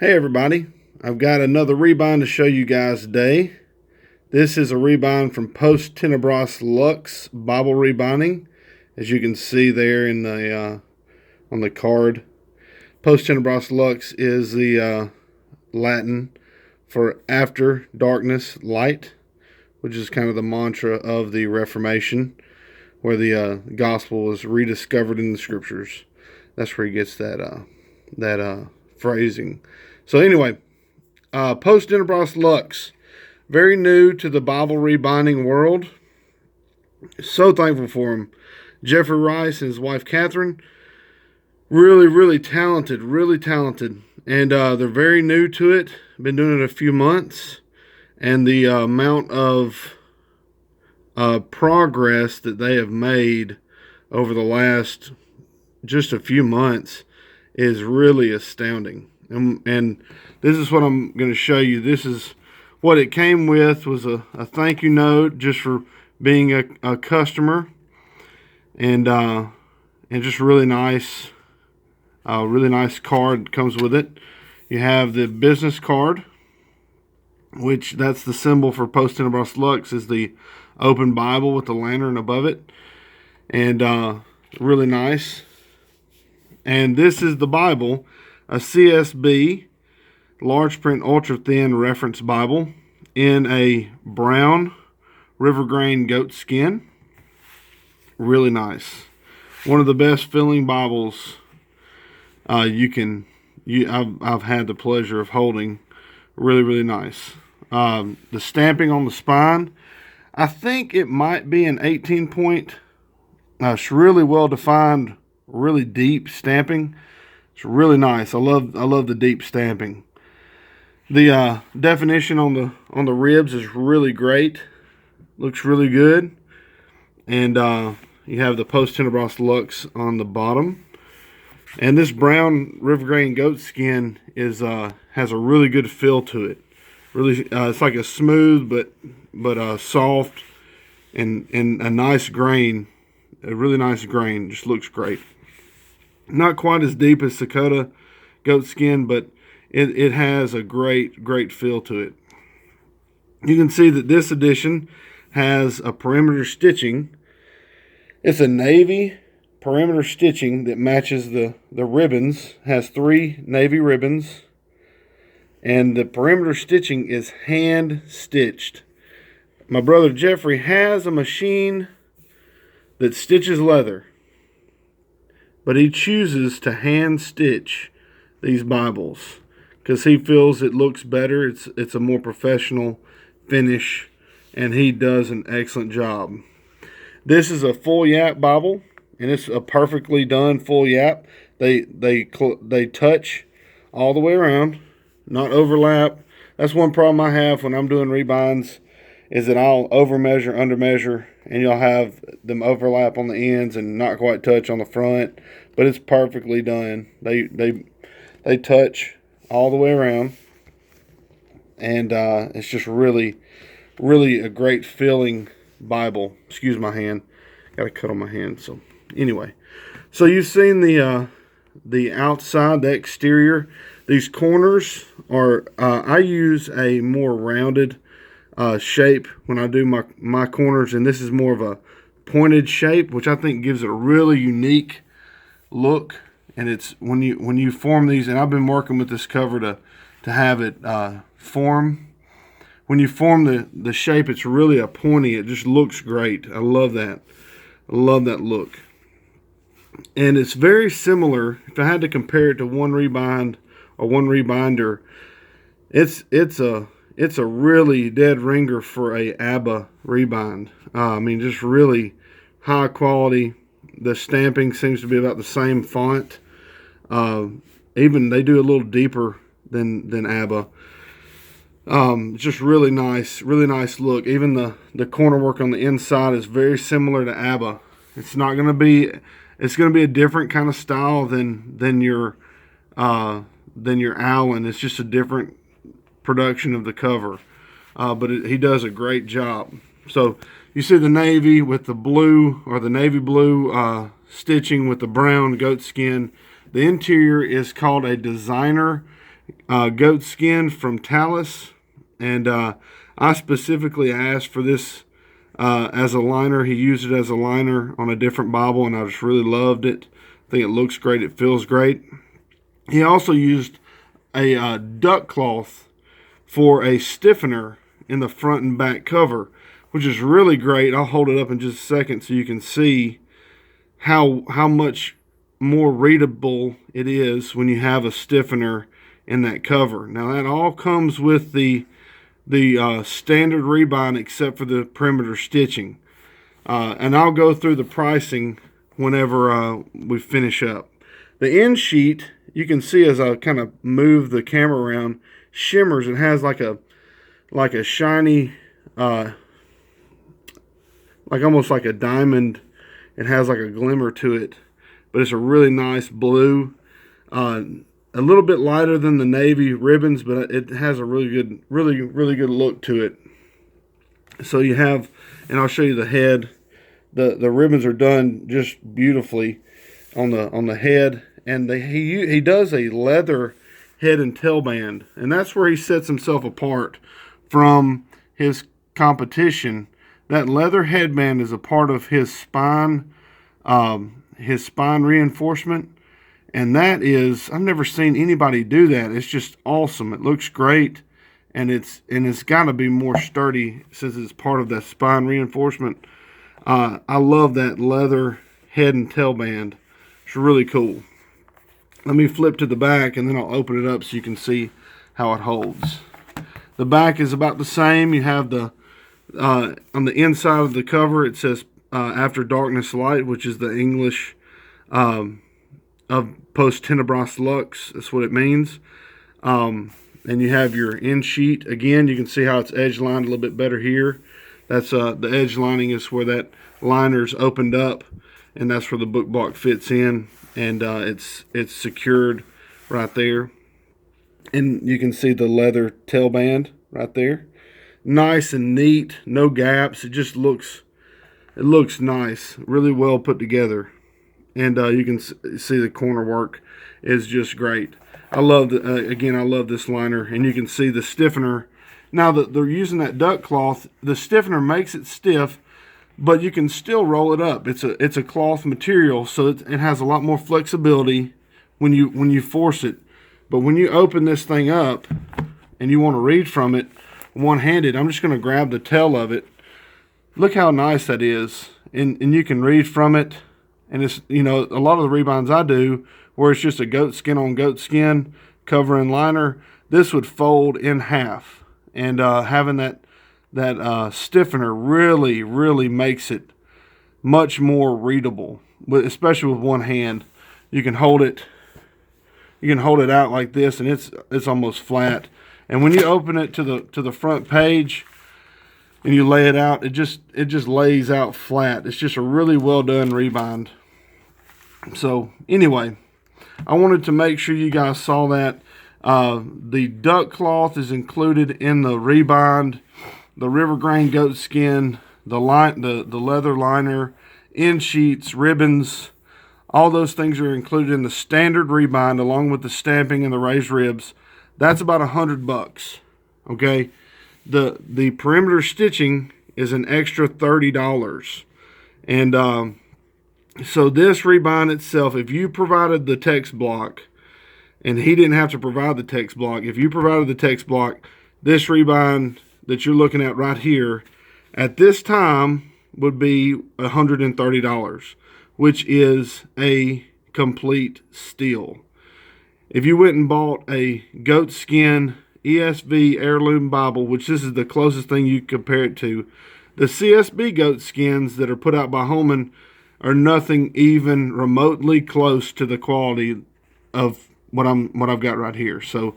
Hey everybody, I've got another rebind to show you guys today. This is a rebind from Post Tenebras Lux Bible Rebinding. As you can see there in the on the card, Post Tenebras Lux is the Latin for after darkness light, which is kind of the mantra of the Reformation, where the gospel was rediscovered in the scriptures. That's where he gets that phrasing. So anyway, Post Tenebras Lux, very new to the Bible rebinding world. So thankful for him. Jeffrey Rice and his wife Catherine, really talented, and they're very new to it. Been doing it a few months, and the amount of progress that they have made over the last just a few months is really astounding. And this is what I'm going to show you. This is what it came with, was a thank you note just for being a customer, and just really nice card comes with it. You have the business card, which that's the symbol for Post Tenebras Lux, is the open Bible with the lantern above it, and really nice. And this is the Bible, a CSB, large print Ultrathin reference Bible in a brown river grain goat skin. Really nice. One of the best filling Bibles I've had the pleasure of holding. Really nice. The stamping on the spine, I think it might be an 18 point. It's really well defined, really deep stamping. It's really nice. I love the deep stamping. The definition on the ribs is really great. Looks really good. And you have the Post Tenebras Lux on the bottom. And this brown river grain goat skin is has a really good feel to it. Really, it's like a smooth but soft and a nice grain. A really nice grain. Just looks great. Not quite as deep as Dakota goat skin, but it has a great feel to it. You can see that this edition has a perimeter stitching. It's a navy perimeter stitching that matches the ribbons. Has 3 navy ribbons, and the perimeter stitching is hand stitched. My brother Jeffrey has a machine that stitches leather, but he chooses to hand stitch these Bibles because he feels it looks better. It's a more professional finish, and he does an excellent job. This is a full yap Bible, and it's a perfectly done full yap. They touch all the way around, not overlap. That's one problem I have when I'm doing rebinds, is that I'll over measure, under measure, and you'll have them overlap on the ends and not quite touch on the front. But it's perfectly done. They touch all the way around, and it's just really a great feeling Bible. Excuse my hand, got a cut on my hand. So anyway, so you've seen the outside, the exterior. These corners are I use a more rounded shape when I do my corners, and this is more of a pointed shape, which I think gives it a really unique look. And it's when you form these, and I've been working with this cover to have it form. When you form the shape, it's really a pointy. It just looks great. I love that. I love that look. And it's very similar. If I had to compare it to one rebind or one rebinder, it's a really dead ringer for a ABBA rebind. I mean, just really high quality. The stamping seems to be about the same font. Even they do a little deeper than ABBA. Just really nice look. Even the corner work on the inside is very similar to ABBA. It's going to be a different kind of style than your Allen. It's just a different production of the cover, but he does a great job. So you see the navy with the blue, or the navy blue stitching with the brown goat skin. The interior is called a designer Goatskin from Talus, and I specifically asked for this as a liner. He used it as a liner on a different Bible, and I just really loved it. I think it looks great. It feels great. He also used a duck cloth for a stiffener in the front and back cover, which is really great. I'll hold it up in just a second so you can see how much more readable it is when you have a stiffener in that cover. Now that all comes with the standard rebind except for the perimeter stitching. And I'll go through the pricing whenever we finish up. The end sheet, you can see as I kind of move the camera around, shimmers. It has like a shiny, like almost like a diamond. It has like a glimmer to it, but it's a really nice blue. A little bit lighter than the navy ribbons, but it has a really good look to it. So you have, and I'll show you the head. The ribbons are done just beautifully on the head, and he does a leather head and tail band, and that's where he sets himself apart from his competition. That leather headband is a part of his spine reinforcement. And that is, I've never seen anybody do that. It's just awesome. It looks great, and it's got to be more sturdy since it's part of that spine reinforcement. I love that leather head and tail band. It's really cool. Let me flip to the back, and then I'll open it up so you can see how it holds. The back is about the same. You have the on the inside of the cover, it says After Darkness Light, which is the English of Post Tenebras Lux. That's what it means. And you have your end sheet. Again, you can see how it's edge lined a little bit better here. That's the edge lining is where that liner's opened up, and that's where the book block fits in, and it's secured right there. And you can see the leather tail band right there. Nice and neat, no gaps. It looks nice, really well put together. And you can see the corner work is just great. I love again, I love this liner, and you can see the stiffener. Now that they're using that duck cloth, the stiffener makes it stiff, but you can still roll it up. It's a cloth material, so it has a lot more flexibility when you force it. But when you open this thing up and you want to read from it one-handed, I'm just going to grab the tail of it. Look how nice that is, and you can read from it. And it's, you know, a lot of the rebinds I do where it's just a goat skin on goat skin cover and liner, this would fold in half. And having that stiffener really makes it much more readable, especially with one hand. You can hold it out like this, and it's almost flat. And when you open it to the front page and you lay it out, it just lays out flat. It's just a really well done rebind. So anyway, I wanted to make sure you guys saw that. The duck cloth is included in the rebind, the river grain goat skin, the leather liner, end sheets, ribbons. All those things are included in the standard rebind, along with the stamping and the raised ribs. That's about $100. Okay, the perimeter stitching is an extra $30, and so this rebind itself, if you provided the text block, and he didn't have to provide the text block, if you provided the text block, this rebind that you're looking at right here, at this time would be $130, which is a complete steal. If you went and bought a goat skin ESV heirloom Bible, which this is the closest thing you compare it to, the CSB goat skins that are put out by Holman are nothing even remotely close to the quality of what I've got right here. So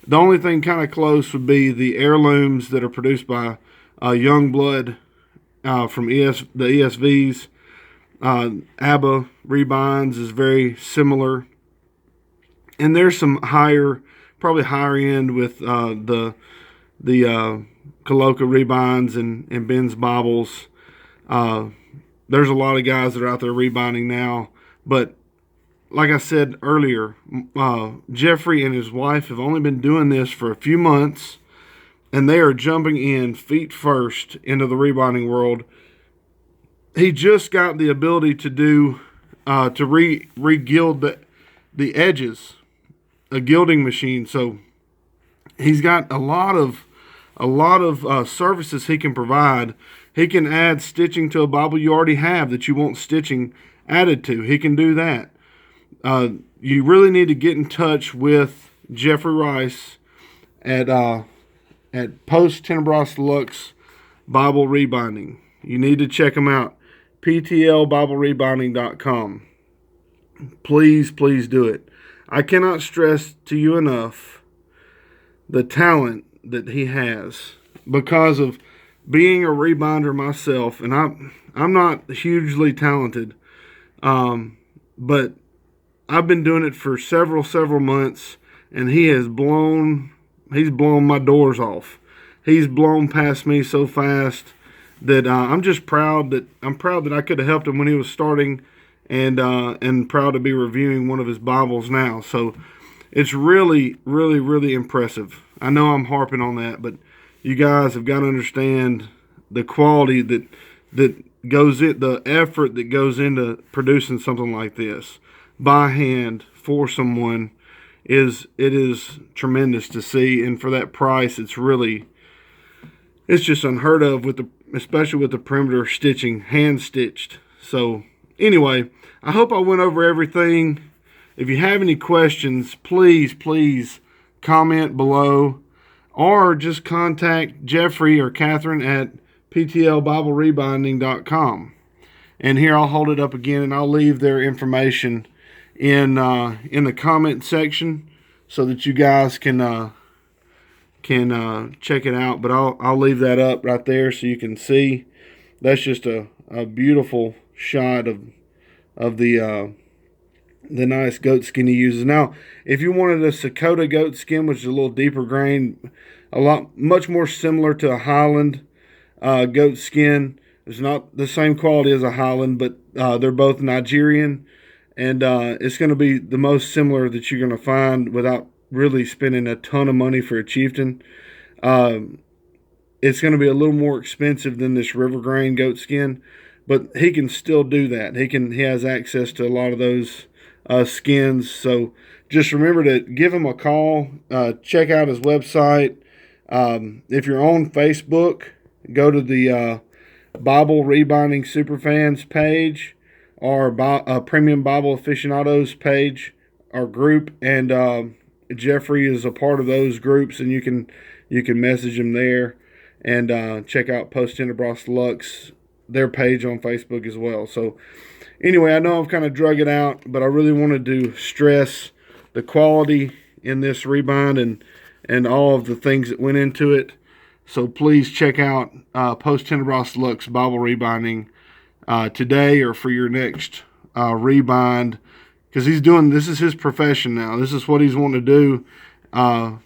the only thing kind of close would be the heirlooms that are produced by Youngblood from the ESVs. ABBA rebinds is very similar, and there's some probably higher end with the Coloca rebinds and Ben's Bibles. There's a lot of guys that are out there rebinding now, but like I said earlier, Jeffrey and his wife have only been doing this for a few months, and they are jumping in feet first into the rebinding world. He just got the ability to do re-gild the edges, a gilding machine. So he's got a lot of services he can provide. He can add stitching to a Bible you already have that you want stitching added to. He can do that. You really need to get in touch with Jeffrey Rice at Post Tenebras Lux Bible Rebinding. You need to check him out. PTLBibleRebinding.com. Please do it. I cannot stress to you enough the talent that he has, because of being a rebinder myself, and I'm not hugely talented, but I've been doing it for several months, and he's blown my doors off. He's blown past me so fast that I'm just proud that I could have helped him when he was starting, and proud to be reviewing one of his Bibles now. So it's really impressive. I know I'm harping on that, but you guys have got to understand the quality that goes in, the effort that goes into producing something like this by hand for someone. It is tremendous to see, and for that price, it's just unheard of, especially with the perimeter stitching, hand stitched. So anyway, I hope I went over everything. If you have any questions, please comment below, or just contact Jeffrey or Catherine at PTLBibleRebinding.com. And here, I'll hold it up again, and I'll leave their information in the comment section so that you guys can check it out. But I'll leave that up right there so you can see. That's just a beautiful shot of the nice goat skin he uses. Now, if you wanted a Sakota goat skin, which is a little deeper grain, much more similar to a Highland goat skin. It's not the same quality as a Highland, but they're both Nigerian, and it's going to be the most similar that you're going to find without really spending a ton of money for a chieftain. It's going to be a little more expensive than this river grain goat skin, but he can still do that. He has access to a lot of those skins. So just remember to give him a call. Check out his website. If you're on Facebook, go to the Bible Rebinding Superfans page, or Premium Bible Aficionados page or group, and Jeffrey is a part of those groups, and you can message him there, and check out Post Tenebras Lux, their page on Facebook as well. So anyway, I know I've kind of drug it out, but I really wanted to stress the quality in this rebind and all of the things that went into it. So please check out Post Tenebras Lux Bible Rebinding today, or for your next rebind, because this is his profession now. This is what he's wanting to do. I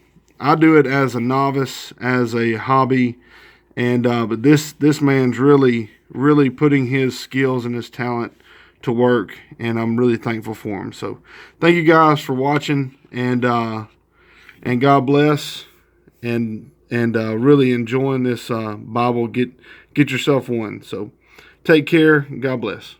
do it as a novice, as a hobby, and but this man's really putting his skills and his talent to work, and I'm really thankful for him. So thank you guys for watching, and God bless, and really enjoying this Bible. Get yourself one. So take care. God bless.